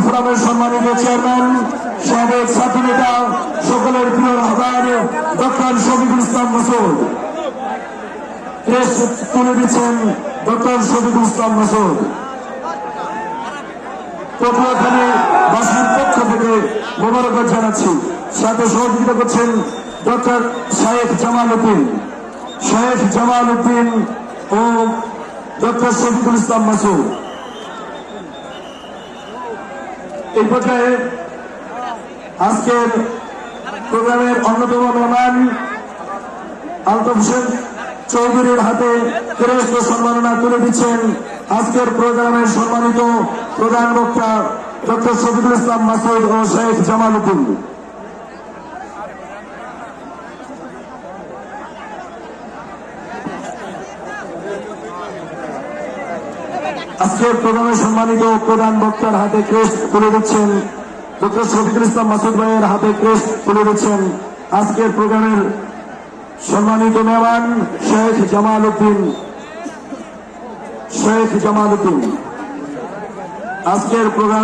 ফোরামের সম্মানিত চেয়ারম্যান, সাবেক ছাত্র নেতা, সকলের প্রিয় আহ্বায়ক ডক্টর শফিকুল ইসলাম মাসুদ ক্রেস্ট তুলে দিচ্ছেন। ডক্টর শফিকুল ইসলাম মাসুদ পটুয়াখালী বাসীর পক্ষ থেকে মোবারকবাদ জানাচ্ছি। সাথে সহযোগিতা করছেন ডক্টর শেখ জামাল উদ্দিন ও ডক্টর শফিকুল ইসলাম মাসুদ। এই পর্যায়ে আজকের প্রোগ্রামের অন্যতম মেহমান আলতাফ হোসেন চৌধুরীর হাতে ক্রেস্ট সম্মাননা তুলে দিচ্ছেন আজকের প্রোগ্রামের সম্মানিত প্রধান বক্তা ডক্টর শফিকুল ইসলাম মাসুদ ও শেখ জামাল উদ্দিন। আজকের প্রোগ্রামের সম্মানিত প্রধান বক্তার হাতে ক্রেস্ট তুলে দিচ্ছেন ডক্টর শফিকুল ইসলাম মাসুদ ভাইয়ের হাতে ক্রেস্ট তুলে দিচ্ছেন আজকের প্রোগ্রামের সম্মানিত মেহমান শেখ জামাল উদ্দিন। আজকের প্রোগ্রাম